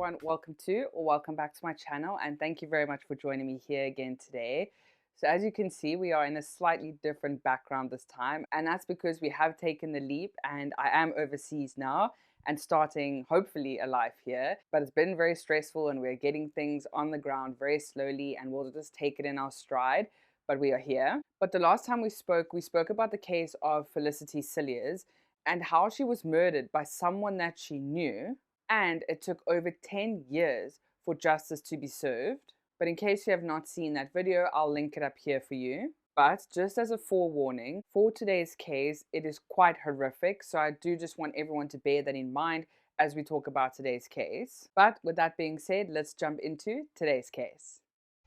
everyone, welcome to or welcome back to my channel, and thank you very much for joining me here again today. So as you can see, we are in a slightly different background this time, and that's because we have taken the leap and I am overseas now and starting hopefully a life here. But it's been very stressful and we're getting things on the ground very slowly, and we'll just take it in our stride. But we are here. But the last time we spoke about the case of Felicity Cilliers and how she was murdered by someone that she knew, and it took over 10 years for justice to be served. But in case you have not seen that video, I'll link it up here for you. But just as a forewarning, for today's case, it is quite horrific, so I do just want everyone to bear that in mind as we talk about today's case. But with that being said, let's jump into today's case.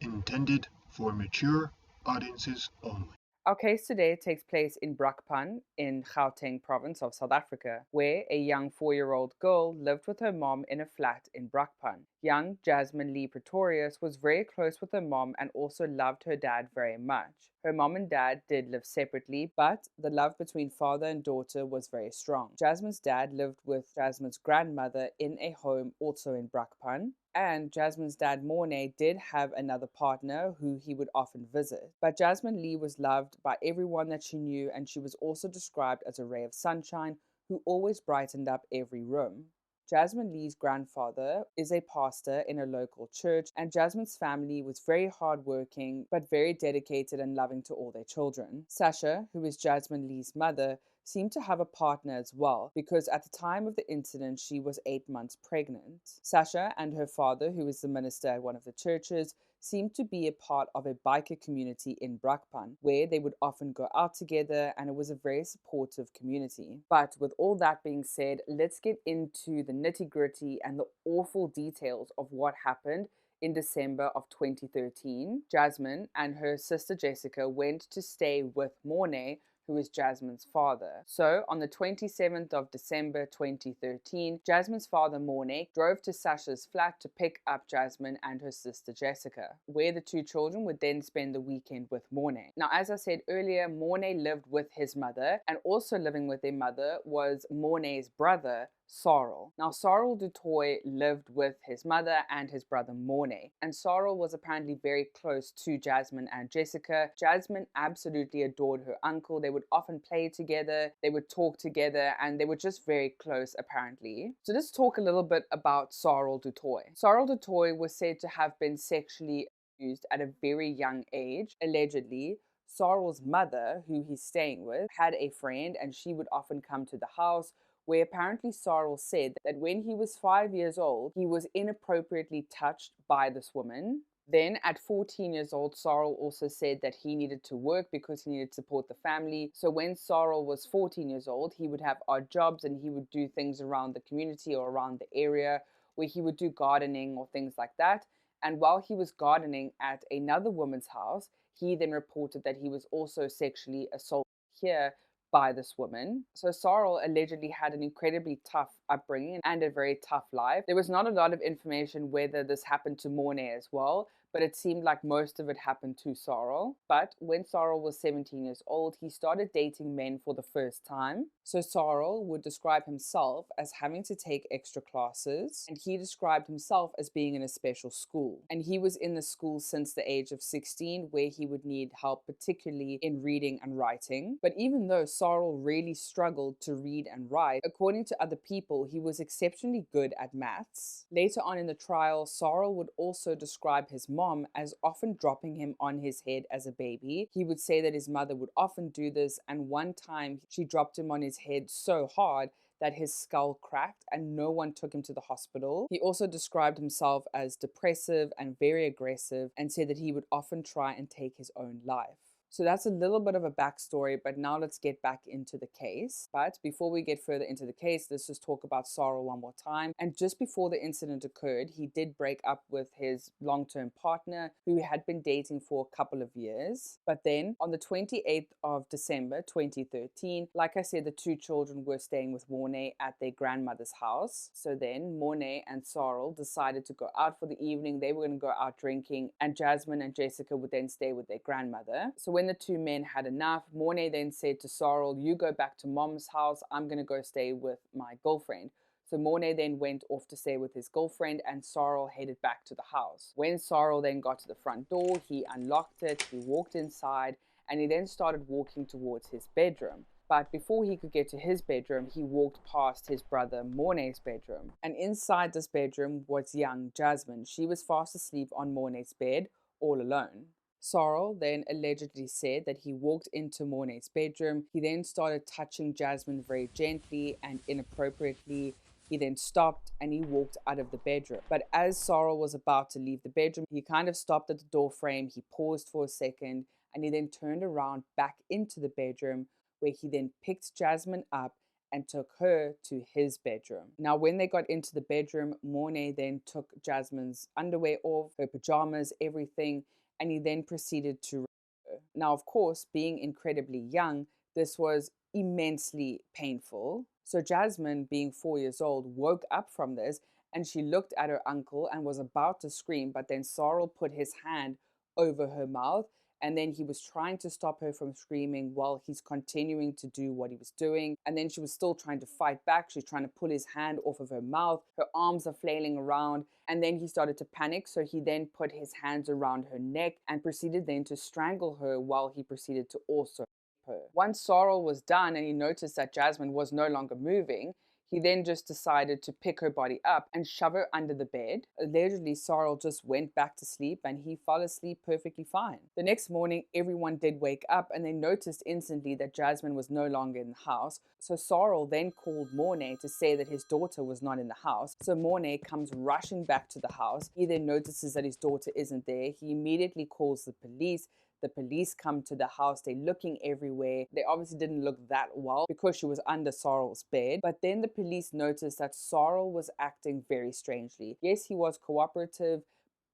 Intended for mature audiences only. Our case today takes place in Brakpan in Gauteng province of South Africa, where a young 4-year-old girl lived with her mom in a flat in Brakpan. Young Jasmin-Lee Pretorius was very close with her mom and also loved her dad very much. Her mom and dad did live separately, but the love between father and daughter was very strong. Jasmine's dad lived with Jasmine's grandmother in a home also in Brakpan, and Jasmine's dad Mornay did have another partner who he would often visit. But Jasmin-Lee was loved by everyone that she knew, and she was also described as a ray of sunshine who always brightened up every room. Jasmin-Lee's grandfather is a pastor in a local church, and Jasmine's family was very hardworking but very dedicated and loving to all their children. Sasha, who is Jasmin-Lee's mother, seemed to have a partner as well, because at the time of the incident she was 8 months pregnant. Sasha and her father, who is the minister at one of the churches, seemed to be a part of a biker community in Brakpan, where they would often go out together, and it was a very supportive community. But with all that being said, let's get into the nitty-gritty and the awful details of what happened in December of 2013. Jasmine and her sister Jessica went to stay with Mornay, who is Jasmine's father. So on the 27th of December 2013, Jasmine's father Mornay drove to Sasha's flat to pick up Jasmine and her sister Jessica, where the two children would then spend the weekend with Mornay. Now, as I said earlier, Mornay lived with his mother, and also living with their mother was Mornay's brother, Sarel. Now, Sarel du Toit lived with his mother and his brother Mornay, and Sarel was apparently very close to Jasmine and Jessica. Jasmine absolutely adored her uncle. They would often play together, they would talk together, and they were just very close apparently. So let's talk a little bit about Sarel du Toit. Sarel du Toit was said to have been sexually abused at a very young age, allegedly. Sarel's mother, who he's staying with, had a friend, and she would often come to the house, where apparently Sarel said that when he was 5 years old, he was inappropriately touched by this woman. Then at 14 years old, Sarel also said that he needed to work because he needed to support the family. So when Sarel was 14 years old, he would have odd jobs and he would do things around the community or around the area, where he would do gardening or things like that. And while he was gardening at another woman's house, he then reported that he was also sexually assaulted here by this woman. So Sarel allegedly had an incredibly tough upbringing and a very tough life. There was not a lot of information whether this happened to Mornay as well, but it seemed like most of it happened to Sarel. But when Sarel was 17 years old, he started dating men for the first time. So Sarel would describe himself as having to take extra classes, and he described himself as being in a special school. And he was in the school since the age of 16, where he would need help, particularly in reading and writing. But even though Sarel really struggled to read and write, according to other people, he was exceptionally good at maths. Later on in the trial, Sarel would also describe his mom as often dropping him on his head as a baby. He would say that his mother would often do this, and one time she dropped him on his head so hard that his skull cracked and no one took him to the hospital. He also described himself as depressive and very aggressive, and said that he would often try and take his own life. So that's a little bit of a backstory, but now let's get back into the case. But before we get further into the case, let's just talk about Sarel one more time. And just before the incident occurred, he did break up with his long-term partner, who had been dating for a couple of years. But then on the 28th of December 2013, like I said, the two children were staying with Mornay at their grandmother's house. So then Mornay and Sarel decided to go out for the evening. They were going to go out drinking, and Jasmine and Jessica would then stay with their grandmother. So when the two men had enough, Mornay then said to Sarel, "You go back to mom's house, I'm going to go stay with my girlfriend." So Mornay then went off to stay with his girlfriend, and Sarl headed back to the house. When Sarl then got to the front door, he unlocked it, he walked inside, and he then started walking towards his bedroom. But before he could get to his bedroom, he walked past his brother Mornay's bedroom. And inside this bedroom was young Jasmine. She was fast asleep on Mornay's bed, all alone. Sarl then allegedly said that he walked into Mornay's bedroom. He then started touching Jasmine very gently and inappropriately. He then stopped and he walked out of the bedroom. But as Sarl was about to leave the bedroom, he kind of stopped at the door frame. He paused for a second and he then turned around back into the bedroom, where he then picked Jasmine up and took her to his bedroom. Now, when they got into the bedroom, Mornay then took Jasmine's underwear off, her pajamas, everything, and he then proceeded to rape her. Now, of course, being incredibly young, this was immensely painful. So Jasmine, being 4 years old, woke up from this and she looked at her uncle and was about to scream, but then Sarl put his hand over her mouth, and then he was trying to stop her from screaming while he's continuing to do what he was doing. And then she was still trying to fight back. She's trying to pull his hand off of her mouth. Her arms are flailing around. And then he started to panic. So he then put his hands around her neck and proceeded then to strangle her while he proceeded to also rape her. Once Sarl was done and he noticed that Jasmine was no longer moving, he then just decided to pick her body up and shove her under the bed. Allegedly, Sarl just went back to sleep and he fell asleep perfectly fine. The next morning, everyone did wake up and they noticed instantly that Jasmine was no longer in the house. So Sarl then called Mornay to say that his daughter was not in the house. So Mornay comes rushing back to the house. He then notices that his daughter isn't there. He immediately calls the police. The police come to the house. They're looking everywhere. They obviously didn't look that well because she was under Sarl's bed. But then the police noticed that Sarl was acting very strangely. Yes, he was cooperative,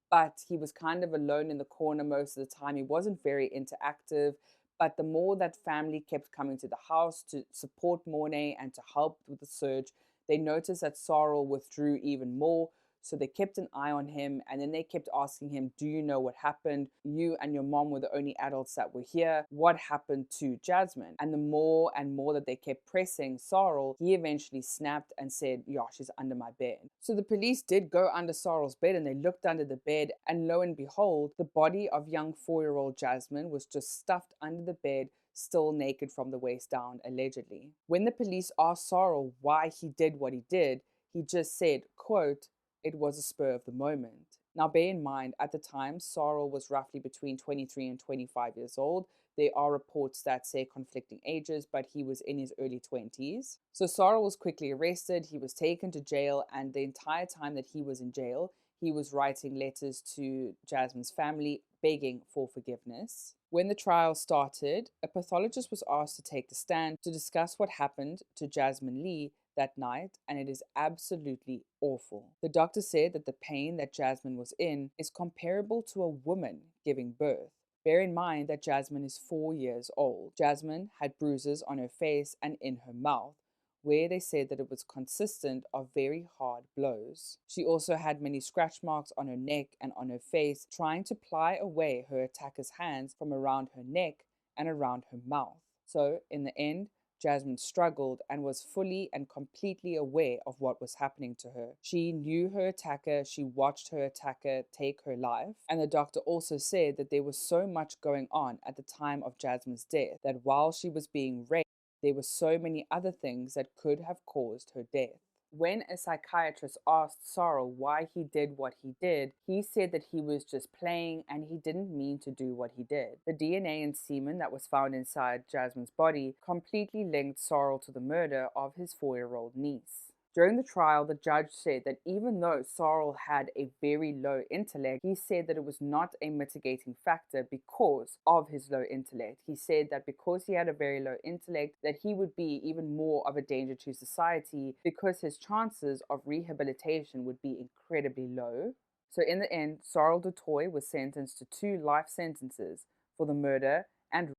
but he was kind of alone in the corner most of the time. He wasn't very interactive. But the more that family kept coming to the house to support Mornay and to help with the search, they noticed that Sarl withdrew even more. So they kept an eye on him, and then they kept asking him, do you know what happened? You and your mom were the only adults that were here. What happened to Jasmine? And the more and more that they kept pressing Sarl, he eventually snapped and said, yeah, she's under my bed. So the police did go under Sarl's bed and they looked under the bed, and lo and behold, the body of young 4-year-old Jasmine was just stuffed under the bed, still naked from the waist down, allegedly. When the police asked Sarl why he did what he did, he just said, quote, it was a spur of the moment. Now, bear in mind, at the time, Sarl was roughly between 23 and 25 years old. There are reports that say conflicting ages, but he was in his early 20s. So Sarl was quickly arrested. He was taken to jail, and the entire time that he was in jail, he was writing letters to Jasmine's family begging for forgiveness. When the trial started, a pathologist was asked to take the stand to discuss what happened to Jasmin-Lee that night, and it is absolutely awful. The doctor said that the pain that Jasmine was in is comparable to a woman giving birth. Bear in mind that Jasmine is 4 years old. Jasmine had bruises on her face and in her mouth, where they said that it was consistent of very hard blows. She also had many scratch marks on her neck and on her face, trying to pry away her attacker's hands from around her neck and around her mouth. So, in the end, Jasmine struggled and was fully and completely aware of what was happening to her. She knew her attacker, she watched her attacker take her life, and the doctor also said that there was so much going on at the time of Jasmine's death that while she was being raped, there were so many other things that could have caused her death. When a psychiatrist asked Sarl why he did what he did, he said that he was just playing and he didn't mean to do what he did. The DNA and semen that was found inside Jasmine's body completely linked Sarl to the murder of his 4-year-old niece. During the trial, the judge said that even though Sarl had a very low intellect, he said that it was not a mitigating factor because of his low intellect. He said that because he had a very low intellect, that he would be even more of a danger to society because his chances of rehabilitation would be incredibly low. So in the end, Sarl du Toit was sentenced to 2 life sentences for the murder and rape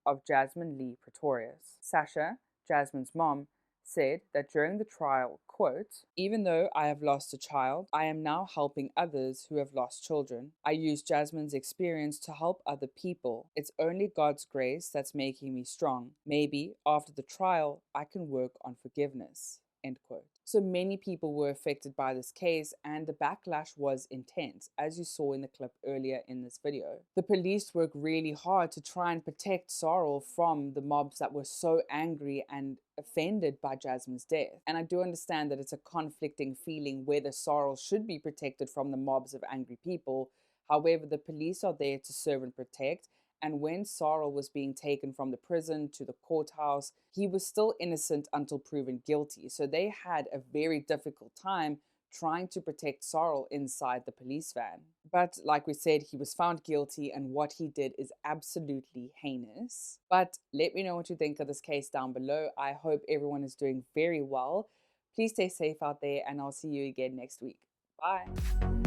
of Jasmin-Lee Pretorius. Sasha, Jasmine's mom, said that during the trial, quote, even though I have lost a child, I am now helping others who have lost children. I use Jasmine's experience to help other people. It's only God's grace that's making me strong. Maybe after the trial, I can work on forgiveness. end quote. So many people were affected by this case, and the backlash was intense, as you saw in the clip earlier in this video. The police worked really hard to try and protect Sarl from the mobs that were so angry and offended by Jasmin's death. And I do understand that it's a conflicting feeling whether Sarl should be protected from the mobs of angry people. However, the police are there to serve and protect, and when Sarl was being taken from the prison to the courthouse, he was still innocent until proven guilty. So they had a very difficult time trying to protect Sarl inside the police van. But like we said, he was found guilty, and what he did is absolutely heinous. But let me know what you think of this case down below. I hope everyone is doing very well. Please stay safe out there, and I'll see you again next week. Bye.